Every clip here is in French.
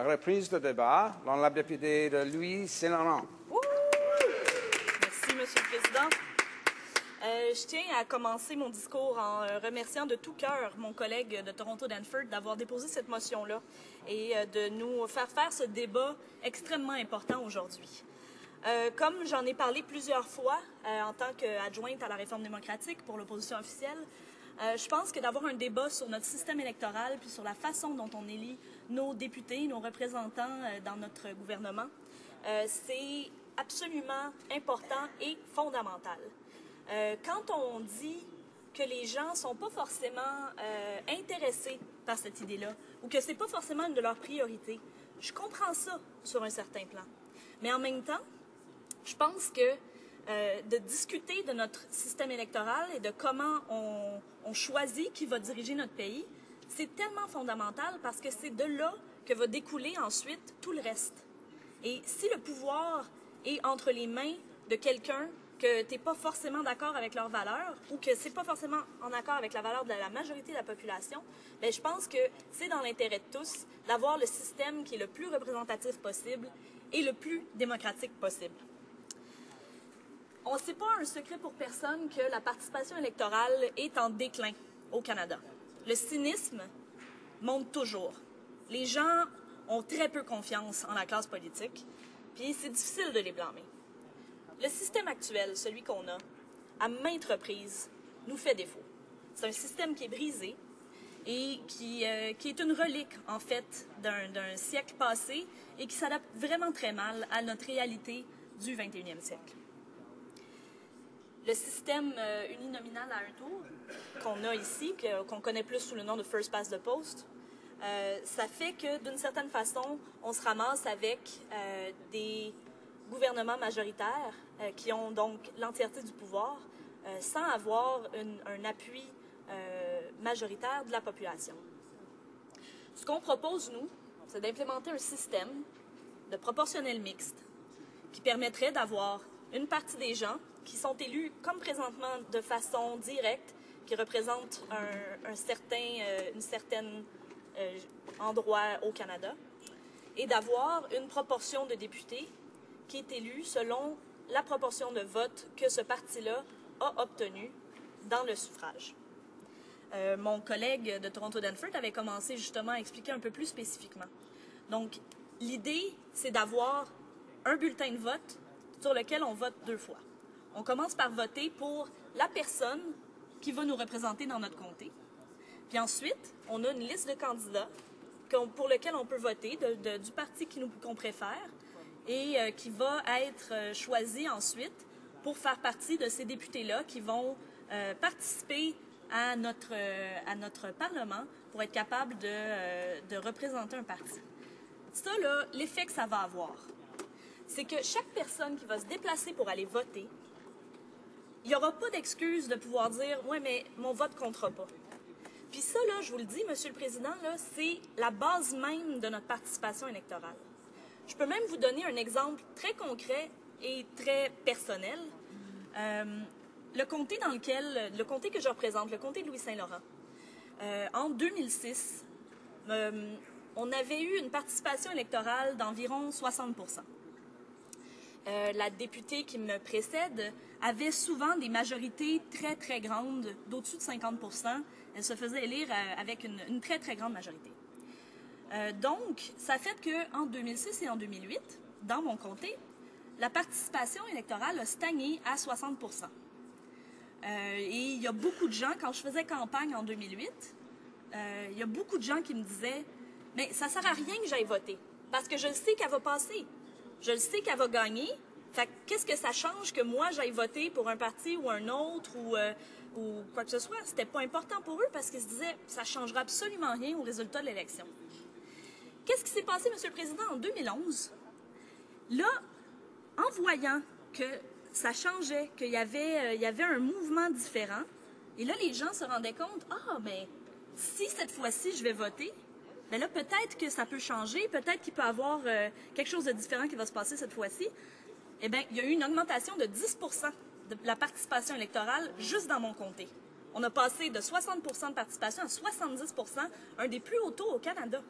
reprise de débat. L'honorable député de Louis-Saint-Laurent. Merci, Monsieur le Président. Je tiens à commencer mon discours en remerciant de tout cœur mon collègue de Toronto-Danforth d'avoir déposé cette motion-là et de nous faire ce débat extrêmement important aujourd'hui. Comme j'en ai parlé plusieurs fois en tant qu'adjointe à la réforme démocratique pour l'opposition officielle, je pense que d'avoir un débat sur notre système électoral puis sur la façon dont on élit nos députés, nos représentants dans notre gouvernement, c'est absolument important et fondamental. Quand on dit que les gens ne sont pas forcément intéressés par cette idée-là ou que ce n'est pas forcément une de leurs priorités, je comprends ça sur un certain plan. Mais en même temps, je pense que de discuter de notre système électoral et de comment on choisit qui va diriger notre pays, c'est tellement fondamental parce que c'est de là que va découler ensuite tout le reste. Et si le pouvoir est entre les mains de quelqu'un que tu n'es pas forcément d'accord avec leurs valeurs ou que c'est pas forcément en accord avec la valeur de la majorité de la population, bien, je pense que c'est dans l'intérêt de tous d'avoir le système qui est le plus représentatif possible et le plus démocratique possible. On sait pas un secret pour personne que la participation électorale est en déclin au Canada. Le cynisme monte toujours. Les gens ont très peu confiance en la classe politique, puis c'est difficile de les blâmer. Le système actuel, celui qu'on a, à maintes reprises, nous fait défaut. C'est un système qui est brisé et qui est une relique, en fait, d'un siècle passé et qui s'adapte vraiment très mal à notre réalité du 21e siècle. Le système uninominal à un tour qu'on a ici, qu'on connaît plus sous le nom de First Past the Post, ça fait que, d'une certaine façon, on se ramasse avec des gouvernements majoritaires qui ont donc l'entièreté du pouvoir sans avoir un appui majoritaire de la population. Ce qu'on propose, nous, c'est d'implémenter un système de proportionnel mixte qui permettrait d'avoir une partie des gens qui sont élus comme présentement de façon directe, qui représentent un certain endroit au Canada, et d'avoir une proportion de députés qui est élue selon la proportion de votes que ce parti-là a obtenu dans le suffrage. Mon collègue de Toronto-Danforth avait commencé justement à expliquer un peu plus spécifiquement. Donc, l'idée, c'est d'avoir un bulletin de vote sur lequel on vote 2 fois. On commence par voter pour la personne qui va nous représenter dans notre comté. Puis ensuite, on a une liste de candidats pour lequel on peut voter du parti qu'on préfère et qui va être choisi ensuite pour faire partie de ces députés-là qui vont participer à notre Parlement pour être capable de représenter un parti. Ça, là, l'effet que ça va avoir, c'est que chaque personne qui va se déplacer pour aller voter, il n'y aura pas d'excuse de pouvoir dire « Ouais, mais mon vote ne comptera pas ». Puis ça, là, je vous le dis, Monsieur le Président, là, c'est la base même de notre participation électorale. Je peux même vous donner un exemple très concret et très personnel. Le comté que je représente, le comté de Louis-Saint-Laurent, en 2006, on avait eu une participation électorale d'environ 60%. La députée qui me précède avait souvent des majorités très, très grandes, d'au-dessus de 50%. Elle se faisait élire avec une très, très grande majorité. Donc, ça fait qu'en 2006 et en 2008, dans mon comté, la participation électorale a stagné à 60%. Et il y a beaucoup de gens, quand je faisais campagne en 2008, il y a beaucoup de gens qui me disaient « Mais ça ne sert à rien que j'aille voter, parce que je sais qu'elle va passer. Je le sais qu'elle va gagner. Fait qu'est-ce que ça change que moi, j'aille voter pour un parti ou un autre ou quoi que ce soit? C'était pas important pour eux parce qu'ils se disaient ça changera absolument rien au résultat de l'élection. Qu'est-ce qui s'est passé, Monsieur le Président, en 2011? Là, en voyant que ça changeait, qu'il y avait un mouvement différent, et là, les gens se rendaient compte, mais si cette fois-ci, je vais voter, bien là, peut-être que ça peut changer, peut-être qu'il peut y avoir quelque chose de différent qui va se passer cette fois-ci. Eh bien, il y a eu une augmentation de 10% de la participation électorale juste dans mon comté. On a passé de 60% de participation à 70%, un des plus hauts taux au Canada.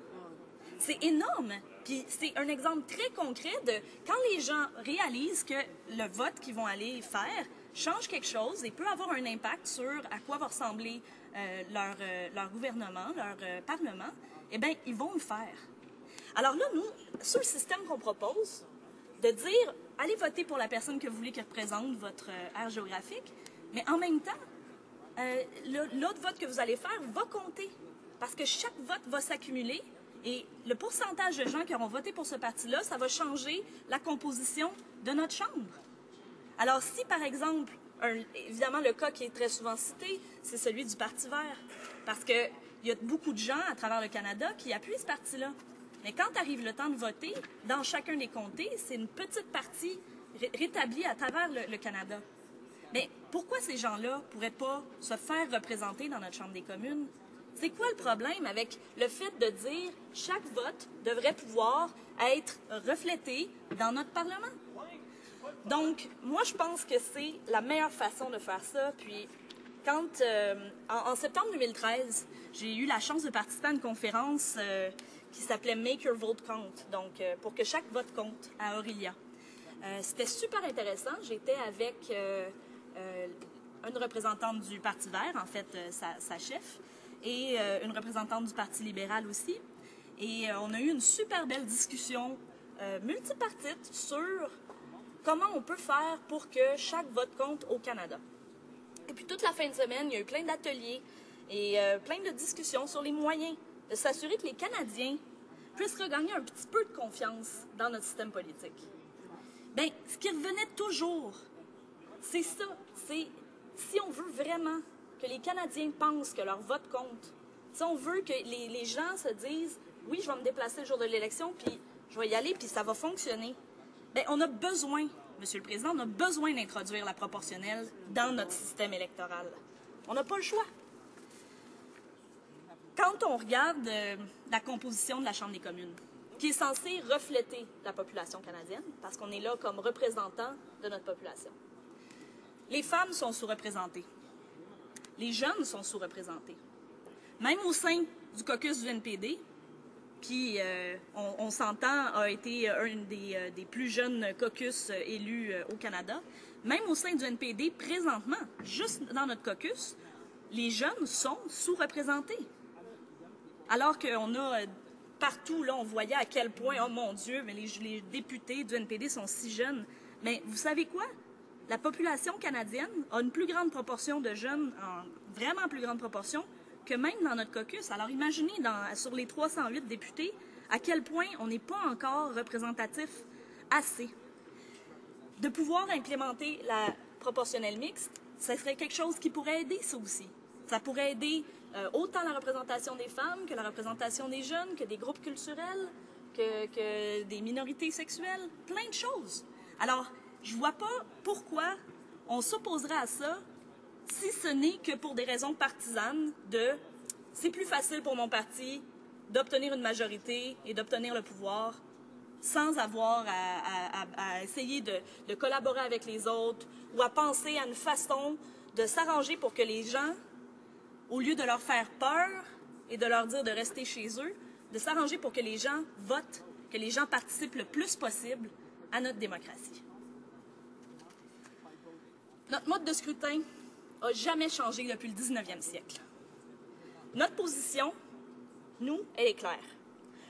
C'est énorme. Puis c'est un exemple très concret de quand les gens réalisent que le vote qu'ils vont aller faire change quelque chose et peut avoir un impact sur à quoi va ressembler leur gouvernement, leur parlement, eh bien, ils vont le faire. Alors là, nous, sur le système qu'on propose, de dire, allez voter pour la personne que vous voulez qu'elle représente votre aire géographique, mais en même temps, l'autre vote que vous allez faire va compter. Parce que chaque vote va s'accumuler et le pourcentage de gens qui auront voté pour ce parti-là, ça va changer la composition de notre Chambre. Alors si, par exemple, évidemment, le cas qui est très souvent cité, c'est celui du Parti vert. Parce qu'il y a beaucoup de gens à travers le Canada qui appuient ce parti-là. Mais quand arrive le temps de voter, dans chacun des comtés, c'est une petite partie rétablie à travers le Canada. Mais pourquoi ces gens-là ne pourraient pas se faire représenter dans notre Chambre des communes? C'est quoi le problème avec le fait de dire chaque vote devrait pouvoir être reflété dans notre Parlement? Donc, moi, je pense que c'est la meilleure façon de faire ça. Puis, quand, en septembre 2013, j'ai eu la chance de participer à une conférence qui s'appelait Make Your Vote Count, donc pour que chaque vote compte à Orillia. C'était super intéressant. J'étais avec une représentante du Parti vert, en fait, sa chef, et une représentante du Parti libéral aussi. Et on a eu une super belle discussion multipartite sur comment on peut faire pour que chaque vote compte au Canada. Et puis toute la fin de semaine, il y a eu plein d'ateliers et plein de discussions sur les moyens de s'assurer que les Canadiens puissent regagner un petit peu de confiance dans notre système politique. Bien, ce qui revenait toujours, c'est ça, c'est si on veut vraiment que les Canadiens pensent que leur vote compte, si on veut que les gens se disent « Oui, je vais me déplacer le jour de l'élection, puis je vais y aller, puis ça va fonctionner », bien, on a besoin, Monsieur le Président, on a besoin d'introduire la proportionnelle dans notre système électoral. On n'a pas le choix. Quand on regarde la composition de la Chambre des communes, qui est censée refléter la population canadienne, parce qu'on est là comme représentant de notre population, les femmes sont sous-représentées. Les jeunes sont sous-représentés. Même au sein du caucus du NPD, qui, on s'entend, a été un des plus jeunes caucus élus au Canada, même au sein du NPD, présentement, juste dans notre caucus, les jeunes sont sous-représentés. Alors qu'on a partout, là, on voyait à quel point, oh mon Dieu, mais les députés du NPD sont si jeunes. Mais vous savez quoi? La population canadienne a une plus grande proportion de jeunes, en vraiment plus grande proportion, que même dans notre caucus. Alors imaginez, sur les 308 députés, à quel point on n'est pas encore représentatif assez. De pouvoir implémenter la proportionnelle mixte, ça serait quelque chose qui pourrait aider ça aussi. Ça pourrait aider autant la représentation des femmes que la représentation des jeunes, que des groupes culturels, que des minorités sexuelles, plein de choses. Alors, je ne vois pas pourquoi on s'opposerait à ça si ce n'est que pour des raisons partisanes de « c'est plus facile pour mon parti d'obtenir une majorité et d'obtenir le pouvoir sans avoir à essayer de collaborer avec les autres ou à penser à une façon de s'arranger pour que les gens, au lieu de leur faire peur et de leur dire de rester chez eux, de s'arranger pour que les gens votent, que les gens participent le plus possible à notre démocratie. » Notre mode de scrutin n'a jamais changé depuis le 19e siècle. Notre position, nous, elle est claire.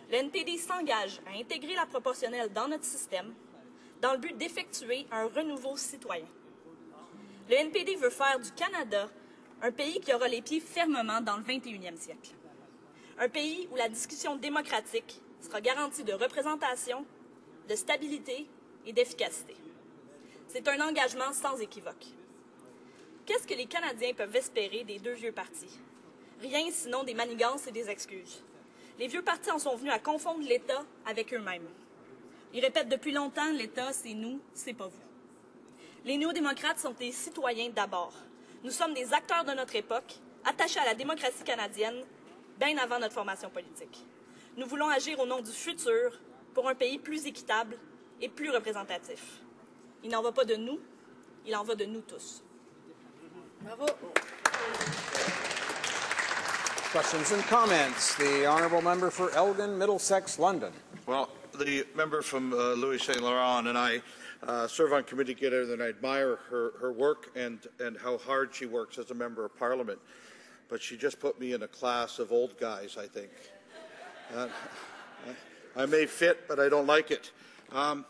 Le NPD s'engage à intégrer la proportionnelle dans notre système dans le but d'effectuer un renouveau citoyen. Le NPD veut faire du Canada un pays qui aura les pieds fermement dans le 21e siècle. Un pays où la discussion démocratique sera garantie de représentation, de stabilité et d'efficacité. C'est un engagement sans équivoque. Qu'est-ce que les Canadiens peuvent espérer des deux vieux partis? Rien sinon des manigances et des excuses. Les vieux partis en sont venus à confondre l'État avec eux-mêmes. Ils répètent depuis longtemps, l'État, c'est nous, c'est pas vous. Les néo-démocrates sont des citoyens d'abord. Nous sommes des acteurs de notre époque, attachés à la démocratie canadienne, bien avant notre formation politique. Nous voulons agir au nom du futur pour un pays plus équitable et plus représentatif. Il n'en va pas de nous, il en va de nous tous. Bravo! Questions and comments. The honourable member for Elgin, Middlesex, London. Well, the member from Louis Saint Laurent and I serve on committee together, and I admire her work and how hard she works as a member of Parliament. But she just put me in a class of old guys, I think. I may fit, but I don't like it. I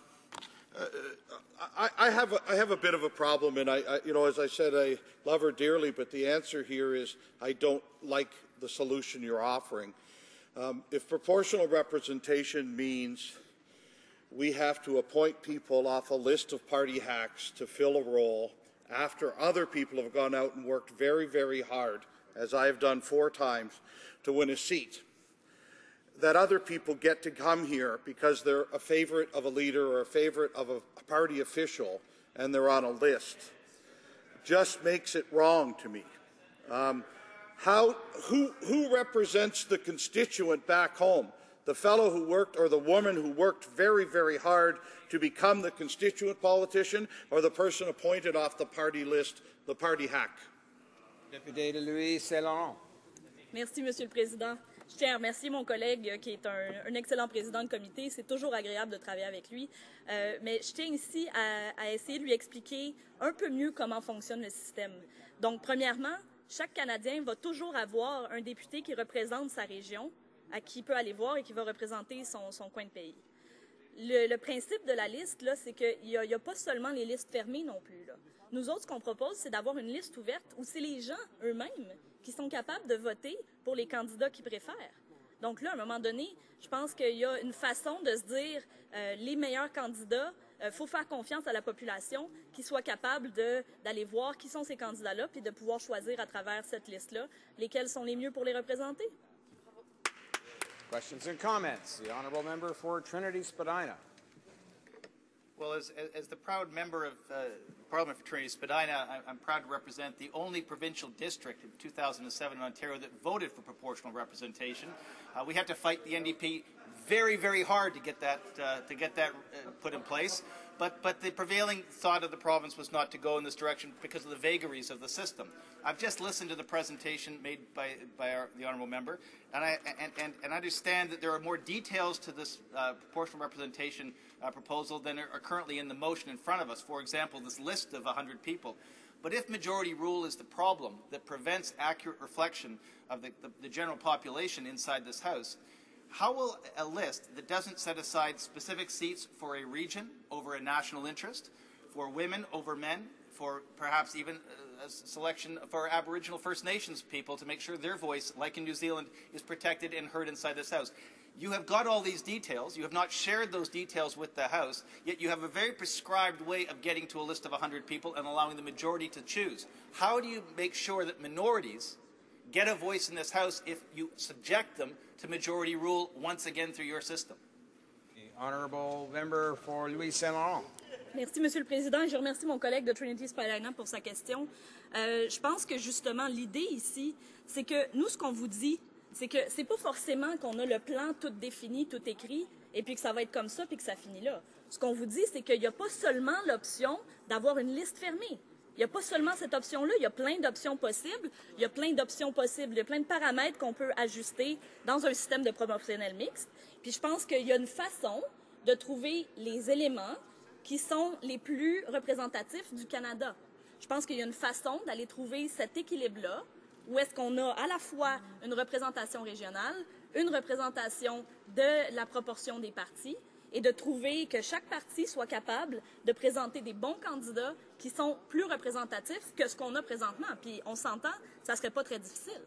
have a bit of a problem, and as I said, I love her dearly. But the answer here is I don't like the solution you're offering. If proportional representation means we have to appoint people off a list of party hacks to fill a role after other people have gone out and worked very, very hard, as I have done 4 times, to win a seat, that other people get to come here because they're a favorite of a leader or a favorite of a party official and they're on a list, just makes it wrong to me. Who represents the constituent back home? The fellow who worked or the woman who worked very, very hard to become the constituent politician, or the person appointed off the party list, the party hack? Député de Louis Saint Laurent. Merci, Monsieur le Président. Je tiens à remercier mon collègue qui est un excellent président de comité. C'est toujours agréable de travailler avec lui. Mais je tiens ici à essayer de lui expliquer un peu mieux comment fonctionne le système. Donc, premièrement, chaque Canadien va toujours avoir un député qui représente sa région, à qui il peut aller voir et qui va représenter son coin de pays. Le principe de la liste, c'est qu'il n'y a pas seulement les listes fermées non plus. Là. Nous autres, ce qu'on propose, c'est d'avoir une liste ouverte où c'est les gens eux-mêmes qui sont capables de voter pour les candidats qu'ils préfèrent. Donc là, à un moment donné, je pense qu'il y a une façon de se dire les meilleurs candidats, faut faire confiance à la population qui soit capable d'aller voir qui sont ces candidats-là puis de pouvoir choisir à travers cette liste-là lesquels sont les mieux pour les représenter. Questions and comments. The honourable member for Trinity Spadina. Well, as the proud member of Parliament for Trinity Spadina, I'm proud to represent the only provincial district in 2007 in Ontario that voted for proportional representation. We had to fight the NDP very, very hard to get that put in place. But the prevailing thought of the province was not to go in this direction because of the vagaries of the system. I've just listened to the presentation made by the honourable member, and I understand that there are more details to this proportional representation proposal than are currently in the motion in front of us. For example, this list of 100 people. But if majority rule is the problem that prevents accurate reflection of the general population inside this House, how will a list that doesn't set aside specific seats for a region over a national interest, for women over men, for perhaps even a selection for Aboriginal First Nations people to make sure their voice, like in New Zealand, is protected and heard inside this House? You have got all these details. You have not shared those details with the House, yet you have a very prescribed way of getting to a list of 100 people and allowing the majority to choose. How do you make sure that minorities get a voice in this House if you subject them to majority rule once again through your system? The honourable member for Louis Saint Laurent. Merci, Monsieur le Président. Et je remercie mon collègue de Trinity Spadina pour sa question. Je pense que justement, l'idée ici, c'est que nous, ce qu'on vous dit, c'est que c'est pas forcément qu'on a le plan tout défini, tout écrit, et puis que ça va être comme ça, puis que ça finit là. Ce qu'on vous dit, c'est qu'il n'y a pas seulement l'option d'avoir une liste fermée. Il n'y a pas seulement cette option-là, il y a plein d'options possibles. Il y a plein d'options possibles, il y a plein de paramètres qu'on peut ajuster dans un système de proportionnel mixte. Puis je pense qu'il y a une façon de trouver les éléments qui sont les plus représentatifs du Canada. Je pense qu'il y a une façon d'aller trouver cet équilibre-là, où est-ce qu'on a à la fois une représentation régionale, une représentation de la proportion des partis, et de trouver que chaque parti soit capable de présenter des bons candidats qui sont plus représentatifs que ce qu'on a présentement. Puis on s'entend, ça ne serait pas très difficile.